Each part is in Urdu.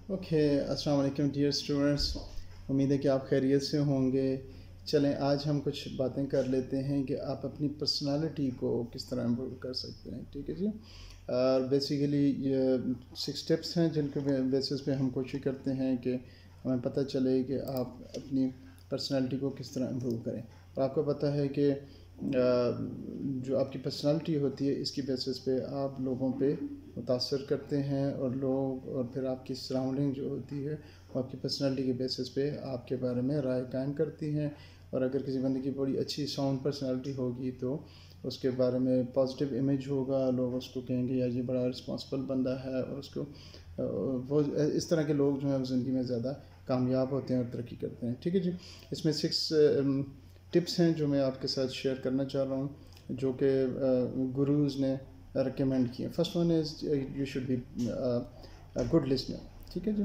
اوکے، السلام علیکم ڈیئر اسٹوڈنٹس، امید ہے کہ آپ خیریت سے ہوں گے۔ چلیں آج ہم کچھ باتیں کر لیتے ہیں کہ آپ اپنی پرسنالٹی کو کس طرح امپروو کر سکتے ہیں، ٹھیک ہے جی۔ اور بیسیکلی یہ 6 ٹپس ہیں جن کے بیسس پہ ہم کوشش کرتے ہیں کہ ہمیں پتہ چلے کہ آپ اپنی پرسنالٹی کو کس طرح امپروو کریں۔ اور آپ کو پتہ ہے کہ جو آپ کی پرسنالٹی ہوتی ہے اس کی بیسس پہ آپ لوگوں پہ متاثر کرتے ہیں، اور پھر آپ کی سراؤنڈنگ جو ہوتی ہے وہ آپ کی پرسنالٹی کے بیسس پہ آپ کے بارے میں رائے قائم کرتی ہیں۔ اور اگر کسی بندے کی بڑی اچھی ساؤنڈ پرسنالٹی ہوگی تو اس کے بارے میں پازیٹیو امیج ہوگا، لوگ اس کو کہیں گے یار یہ بڑا رسپانسبل بندہ ہے، اور اس کو وہ اس طرح کے لوگ جو ہیں زندگی میں زیادہ کامیاب ہوتے ہیں اور ترقی کرتے ہیں، ٹھیک ہے جی۔ اس میں 6 ٹپس ہیں جو میں آپ کے ساتھ شیئر کرنا چاہ رہا ہوں، جو کہ گروز نے ریکمینڈ کیے۔ First one is you should be good listener, ٹھیک ہے جی۔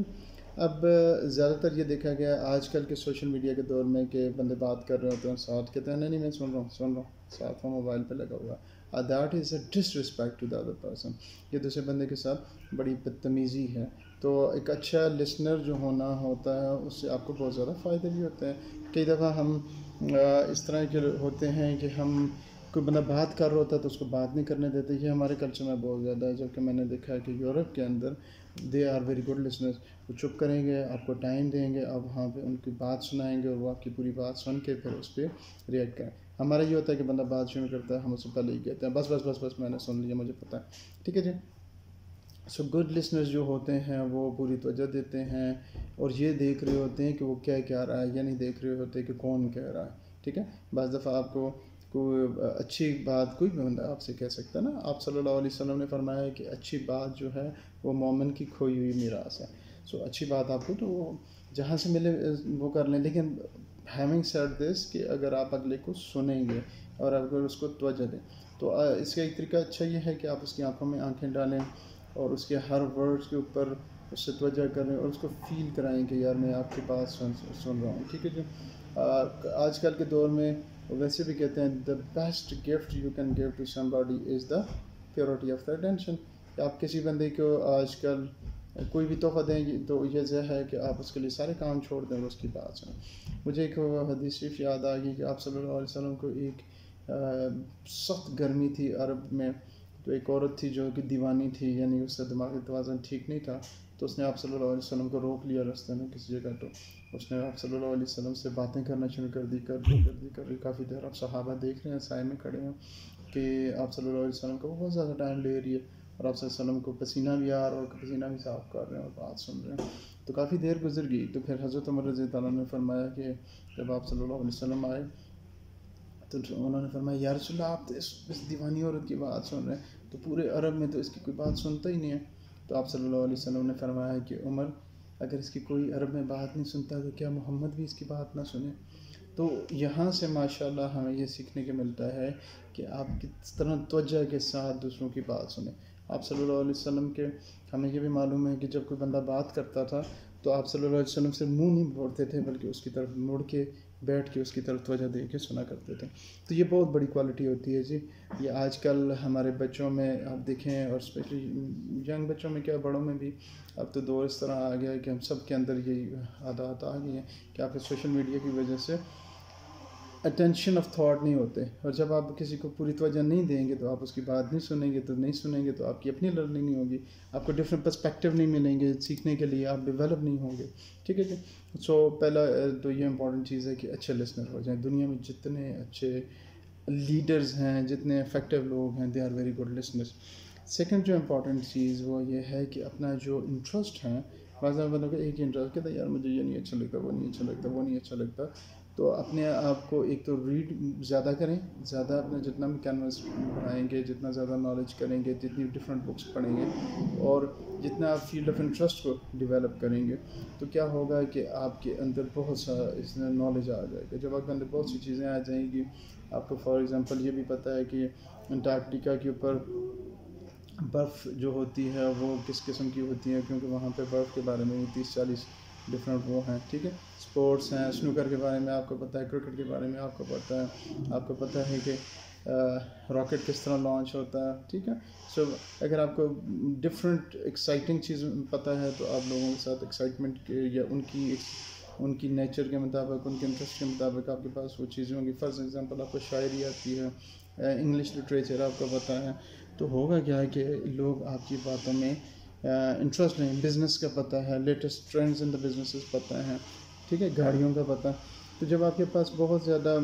اب زیادہ تر یہ دیکھا گیا آج کل کے سوشل میڈیا کے دور میں کہ بندے بات کر رہے ہوتے ہیں، ساتھ کہتے ہیں نہیں میں سن رہا ہوں، ساتھ وہ موبائل پہ لگا ہوا، that is a disrespect to the other person, یہ دوسرے بندے کے ساتھ بڑی بدتمیزی ہے۔ تو ایک اچھا لسنر جو ہونا ہوتا ہے اس سے آپ کو بہت زیادہ فائدے بھی ہوتے ہیں۔ کئی دفعہ ہم اس طرح کے ہوتے ہیں کہ ہم کوئی بندہ بات کر رہا ہوتا ہے تو اس کو بات نہیں کرنے دیتے، یہ ہمارے کلچر میں بہت زیادہ ہے، جبکہ میں نے دیکھا ہے کہ یورپ کے اندر they are very good listeners, وہ چپ کریں گے، آپ کو ٹائم دیں گے، آپ وہاں پہ ان کی بات سنائیں گے اور وہ آپ کی پوری بات سن کے پھر اس پہ ریئیکٹ کریں۔ ہمارا یہ ہوتا ہے کہ بندہ بات شروع کرتا ہے، ہم اس سے پہلے ہی کہتے ہیں بس میں نے سن لیا، مجھے پتہ ہے، ٹھیک ہے جی۔ سو گڈ لسنرز جو ہوتے ہیں وہ پوری توجہ دیتے ہیں اور یہ دیکھ رہے ہوتے ہیں کہ وہ کیا رہا ہے، یا نہیں دیکھ رہے ہوتے کہ کون کہہ رہا ہے، ٹھیک ہے۔ بعض دفعہ آپ کو کوئی اچھی بات کوئی بھی بندہ آپ سے کہہ سکتا ہے نا، آپ صلی اللہ علیہ وسلم نے فرمایا ہے کہ اچھی بات جو ہے وہ مومن کی کھوئی ہوئی میراث ہے۔ سو اچھی بات آپ کو تو وہ جہاں سے ملے وہ کر لیں، لیکن ہیونگ سیڈ دس کہ اگر آپ اگلے کو سنیں گے اور اگر اس کو توجہ دیں تو اس کا ایک طریقہ اچھا یہ ہے کہ آپ اس کی آنکھوں میں آنکھیں ڈالیں اور اس کے ہر ورڈز کے اوپر اس سے توجہ کریں اور اس کو فیل کرائیں کہ یار میں آپ کی بات سن رہا ہوں، ٹھیک ہے جی۔ آج کل کے دور میں ویسے بھی کہتے ہیں the best gift you can give to somebody is the purity of the attention, کہ آپ کسی بندے کو آج کل کوئی بھی تحفہ دیں گے تو یہ ہے کہ آپ اس کے لیے سارے کام چھوڑ دیں اور اس کی بات سنیں۔ مجھے ایک حدیث شریف یاد آ گئی کہ آپ صلی اللہ علیہ وسلم کو ایک سخت گرمی تھی عرب میں، تو ایک عورت تھی جو کہ دیوانی تھی، یعنی اس کا دماغی توازن ٹھیک نہیں تھا، تو اس نے آپ صلی اللہ علیہ وسلم کو روک لیا راستے میں کسی جگہ، تو اس نے آپ صلی اللہ علیہ وسلم سے باتیں کرنا شروع کر دی کافی دیر۔ آپ صحابہ دیکھ رہے ہیں سائے میں کھڑے ہیں کہ آپ صلی اللہ علیہ وسلم کو بہت زیادہ ٹائم لے رہی ہے، اور آپ صلی اللہ علیہ وسلم کو پسینہ بھی آ رہا اور پسینہ بھی صاف کر رہے ہیں اور بات سن رہے ہیں۔ تو کافی دیر گزر گئی، تو پھر حضرت عمر رضی اللہ عنہ نے فرمایا کہ جب آپ صلی اللہ علیہ وسلم آئے تو انہوں نے فرمایا یا رسول اللہ آپ تو اس دیوانی عورت کی بات سن رہے ہیں، تو پورے عرب میں تو اس کی کوئی بات سنتا ہی نہیں ہے۔ تو آپ صلی اللہ علیہ وسلم نے فرمایا کہ عمر اگر اس کی کوئی عرب میں بات نہیں سنتا تو کیا محمد بھی اس کی بات نہ سنے؟ تو یہاں سے ماشاءاللہ ہمیں یہ سیکھنے کے ملتا ہے کہ آپ کس طرح توجہ کے ساتھ دوسروں کی بات سنیں۔ آپ صلی اللہ علیہ وسلم کے ہمیں یہ بھی معلوم ہے کہ جب کوئی بندہ بات کرتا تھا تو آپ صلی اللہ علیہ وسلم سے منہ نہیں موڑتے تھے، بلکہ اس کی طرف مڑ کے بیٹھ کے اس کی طرف توجہ دے کے سنا کرتے تھے۔ تو یہ بہت بڑی کوالٹی ہوتی ہے جی۔ یہ آج کل ہمارے بچوں میں آپ دیکھیں، اور اسپیشلی ینگ بچوں میں کیا بڑوں میں بھی، اب تو دور اس طرح آ گیا ہے کہ ہم سب کے اندر یہی عادات آ گئی ہیں کہ آپ سوشل میڈیا کی وجہ سے اٹینشن آف تھاٹ نہیں ہوتے، اور جب آپ کسی کو پوری توجہ نہیں دیں گے تو آپ اس کی بات نہیں سنیں گے تو آپ کی اپنی لرننگ نہیں ہوگی، آپ کو ڈفرینٹ پرسپیکٹیو نہیں ملیں گے سیکھنے کے لیے، آپ ڈیولپ نہیں ہوں گے، ٹھیک ہے جی۔ سو پہلا تو یہ امپورٹنٹ چیز ہے کہ اچھے لسنر ہو جائیں۔ دنیا میں جتنے اچھے لیڈرز ہیں، جتنے افیکٹو لوگ ہیں، they are very good listeners. Second جو امپورٹنٹ چیز وہ یہ ہے کہ اپنا جو انٹرسٹ ہے، بعض بندوں کو ایک ہی انٹرسٹ کہتا ہے یار مجھے یہ نہیں اچھا لگتا، وہ نہیں اچھا لگتا، تو اپنے آپ کو ایک تو ریڈ زیادہ کریں، زیادہ اپنا جتنا بھی کینوس بنائیں گے، جتنا زیادہ نالج کریں گے، جتنی ڈفرینٹ بکس پڑھیں گے، اور جتنا آپ فیلڈ آف انٹرسٹ کو ڈیولپ کریں گے تو کیا ہوگا کہ آپ کے اندر بہت سا اس میں نالج آ جائے گا۔ جب آپ کے اندر بہت سی چیزیں آ جائیں گی، آپ کو فار ایگزامپل یہ بھی پتہ ہے کہ انٹارکٹیکا کے اوپر برف جو ہوتی ہے وہ کس قسم کی ہوتی ہے، کیونکہ وہاں پہ برف کے بارے میں 30-40 ڈفرینٹ وہ ہیں، ٹھیک ہے۔ اسپورٹس ہیں، سنوکر کے بارے میں آپ کو پتہ ہے، کرکٹ کے بارے میں آپ کو پتہ ہے، آپ کو پتہ ہے کہ راکٹ کس طرح لانچ ہوتا ہے، ٹھیک ہے. سو اگر آپ کو ڈفرینٹ ایکسائٹنگ چیز پتہ ہے تو آپ لوگوں کے ساتھ ایکسائٹمنٹ کے یا ان کی نیچر کے مطابق، ان کے انٹرسٹ کے مطابق آپ کے پاس وہ چیزیں ہوں گی. فرض ایگزامپل آپ کو شاعری آتی ہے، انگلش لٹریچر آپ کو پتہ ہے، تو ہوگا کیا ہے کہ لوگ آپ کی باتوں میں انٹرسٹ لیں. بزنس کا پتہ ہے، latest trends in the businesses پتہ ہے، ٹھیک ہے، گاڑیوں کا پتہ. تو جب آپ کے پاس بہت زیادہ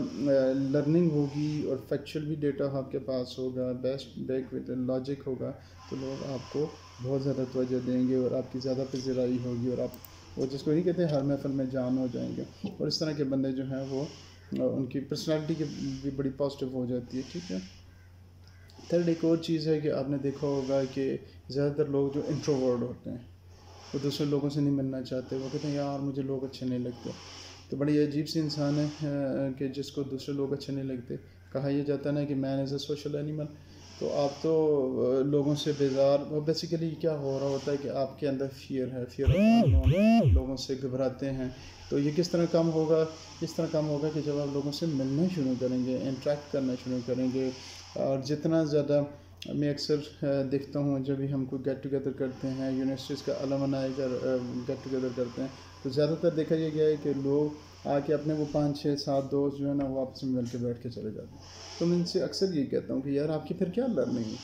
لرننگ ہوگی اور فیکچوئل بھی ڈیٹا آپ کے پاس ہوگا، بیسٹ بیک وتھ لاجک ہوگا، تو لوگ آپ کو بہت زیادہ توجہ دیں گے اور آپ کی زیادہ پذیرائی ہوگی، اور آپ وہ جس کو نہیں کہتے ہر محفل میں جان ہو جائیں گے. اور اس طرح کے بندے جو ہیں وہ ان کی پرسنالٹی کی بھی بڑی پازیٹیو ہو جاتی ہے، ٹھیک ہے. تھرڈ ایک اور چیز ہے کہ آپ نے دیکھا ہوگا کہ زیادہ تر لوگ جو انٹروورڈ ہوتے ہیں وہ دوسرے لوگوں سے نہیں ملنا چاہتے. وہ کہتے ہیں یار مجھے لوگ اچھے نہیں لگتے. تو بڑی عجیب سی انسان ہے کہ جس کو دوسرے لوگ اچھے نہیں لگتے. کہا یہ جاتا ہے نا کہ مین از اے سوشل اینیمل. تو آپ تو لوگوں سے بیزار، بیسیکلی کیا ہو رہا ہوتا ہے کہ آپ کے اندر فیئر ہے، فیئر آف لوگوں سے گھبراتے ہیں. تو یہ کس طرح کم ہوگا؟ اس طرح کم ہوگا کہ جب آپ لوگوں سے ملنا شروع کریں گے، انٹریکٹ کرنا شروع کریں گے. اور جتنا زیادہ میں اکثر دیکھتا ہوں جب بھی ہم کو گیٹ ٹوگیدر کرتے ہیں، یونیورسٹیز کا الومنائی گیٹ ٹوگیدر کرتے ہیں، تو زیادہ تر دیکھا یہ گیا ہے کہ لوگ آ کے اپنے وہ 5 6 7 دوست جو ہے نا وہ آپس میں مل کے بیٹھ کے چلے جاتے ہیں. تو میں ان سے اکثر یہ کہتا ہوں کہ یار آپ کی پھر کیا لرننگ ہے؟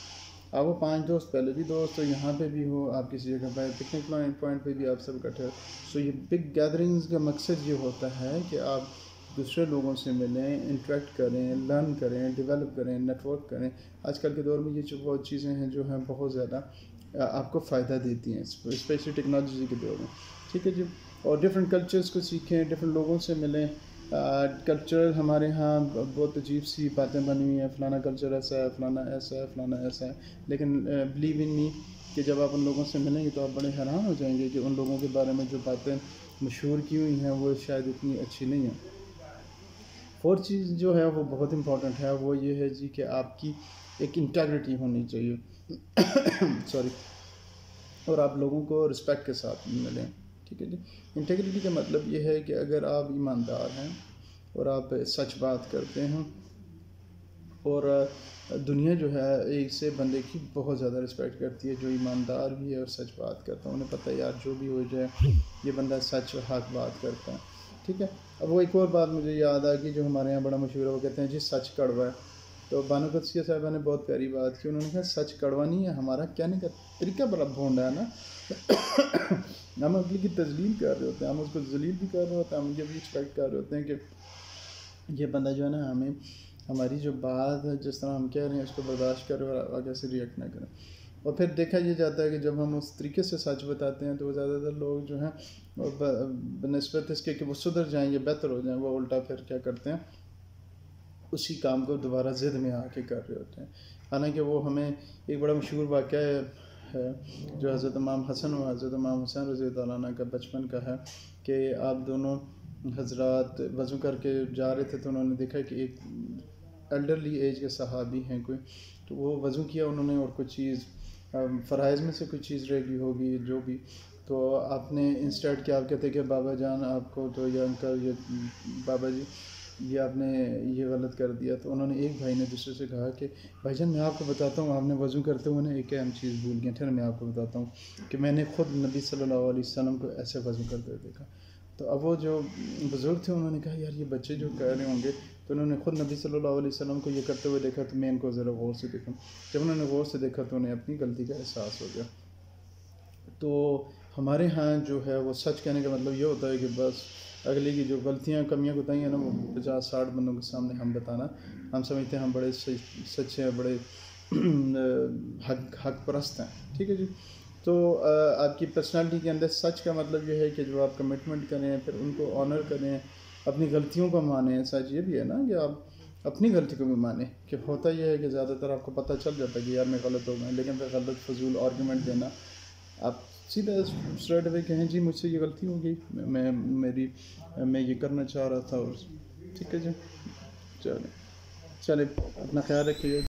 آپ وہ 5 دوست پہلے بھی دوست ہو، یہاں پہ بھی ہو، آپ کسی جگہ پہ پکنک پوائنٹ پہ بھی آپ سب اکٹھے ہو. سو یہ بگ گیدرنگز کا مقصد یہ ہوتا ہے کہ آپ دوسرے لوگوں سے ملیں، انٹریکٹ کریں، لرن کریں، ڈیولپ کریں، نیٹ ورک کریں. آج کل کے دور میں یہ جو بہت چیزیں ہیں جو ہیں بہت زیادہ آپ کو فائدہ دیتی ہیں، اسپیشلی ٹیکنالوجی کے دور میں، ٹھیک ہے جی. اور ڈفرینٹ کلچرز کو سیکھیں، ڈفرینٹ لوگوں سے ملیں. کلچر ہمارے ہاں بہت عجیب سی باتیں بنی ہوئی ہیں، فلانا کلچر ایسا ہے، فلانا ایسا ہے، فلانا ایسا ہے. لیکن بلیو ان می کہ جب آپ ان لوگوں سے ملیں گے تو آپ بڑے حیران ہو جائیں گے کہ ان لوگوں کے بارے میں جو باتیں مشہور کی ہوئی ہیں وہ شاید اتنی اچھی نہیں ہیں. فورتھ چیز جو ہے وہ بہت امپورٹنٹ ہے، وہ یہ ہے جی کہ آپ کی ایک انٹیگریٹی ہونی چاہیے. سوری. اور آپ لوگوں کو رسپیکٹ کے ساتھ ملیں، ٹھیک ہے جی. انٹیگریٹی کا مطلب یہ ہے کہ اگر آپ ایماندار ہیں اور آپ سچ بات کرتے ہیں، اور دنیا جو ہے ایک سے بندے کی بہت زیادہ رسپیکٹ کرتی ہے جو ایماندار بھی ہے اور سچ بات کرتا ہے. انہیں پتہ ہے یار جو بھی ہو جائے یہ بندہ سچ اور حق بات کرتا ہے، ٹھیک ہے. اب وہ ایک اور بات مجھے یاد آ گئی جو ہمارے یہاں بڑا مشہور ہے، وہ کہتے ہیں جی سچ کڑوا ہے. تو بانو قدسیہ صاحبہ نے بہت پیاری بات کی. انہوں نے کہا سچ کڑوا نہیں ہے، ہمارا کہنے کا طریقہ بڑا بھونڈا ہے نا. ہم اگلی کی تذلیل کر رہے ہوتے ہیں، ہم اس کو ذلیل بھی کر رہے ہوتے ہیں، ہم یہ بھی ایکسپیکٹ کر رہے ہوتے ہیں کہ یہ بندہ جو ہے نا ہمیں ہماری جو بات ہے جس طرح ہم کہہ رہے ہیں اس کو برداشت کرے اور آگے سے ریئیکٹ نہ کریں. اور پھر دیکھا یہ جاتا ہے کہ جب ہم اس طریقے سے سچ بتاتے ہیں تو زیادہ تر لوگ جو ہیں بنسبت اس کے کہ وہ سدھر جائیں یا بہتر ہو جائیں، وہ الٹا پھر کیا کرتے ہیں اسی کام کو دوبارہ ضد میں آ کے کر رہے ہوتے ہیں. حالانکہ وہ ہمیں ایک بڑا مشہور واقعہ ہے جو حضرت امام حسن و حضرت امام حسین رضی اللہ عنہ کا بچپن کا ہے کہ آپ دونوں حضرات وضو کر کے جا رہے تھے تو انہوں نے دیکھا کہ ایک ایلڈرلی ایج کے صحابی ہیں کوئی، تو وہ وضو کیا انہوں نے اور کچھ چیز فرائض میں سے کچھ چیز رہ گئی ہوگی جو بھی، تو آپ نے انسٹیٹ کیا آپ کہتے کہ بابا جان آپ کو تو یا انکل یہ بابا جی یہ آپ نے یہ غلط کر دیا. تو انہوں نے ایک بھائی نے دوسرے سے کہا کہ بھائی جان میں آپ کو بتاتا ہوں، آپ نے وضو کرتے ہوئے ایک اہم چیز بھول گئے. پھر میں آپ کو بتاتا ہوں کہ میں نے خود نبی صلی اللہ علیہ وسلم کو ایسے وضو کرتے دیکھا. تو اب وہ جو بزرگ تھے انہوں نے کہا یار یہ بچے جو کہہ رہے ہوں گے، تو انہوں نے خود نبی صلی اللہ علیہ وسلم کو یہ کرتے ہوئے دیکھا تو میں ان کو ذرا غور سے دیکھوں. جب انہوں نے غور سے دیکھا تو انہیں اپنی غلطی کا احساس ہو گیا. تو ہمارے ہاں جو ہے وہ سچ کہنے کا مطلب یہ ہوتا ہے کہ بس اگلے کی جو غلطیاں کمیاں کوتاہیاں ہیں نا وہ 50 60 بندوں کے سامنے ہم بتانا. ہم سمجھتے ہیں ہم بڑے سچے ہیں، بڑے حق پرست ہیں، ٹھیک ہے جی. تو آپ کی پرسنالٹی کے اندر سچ کا مطلب یہ ہے کہ جو آپ کمٹمنٹ کریں پھر ان کو آنر کریں، اپنی غلطیوں کو مانیں. سچ یہ بھی ہے نا کہ آپ اپنی غلطی کو بھی مانیں. کہ ہوتا یہ ہے کہ زیادہ تر آپ کو پتہ چل جاتا ہے کہ یار میں غلط ہو گیا، لیکن پھر غلط فضول آرگومنٹ دینا، آپ سیدھا اسٹریٹ اوے کہیں جی مجھ سے یہ غلطی ہو گئی، میں یہ کرنا چاہ رہا تھا، اور ٹھیک ہے جی. چلیں اپنا خیال رکھیے.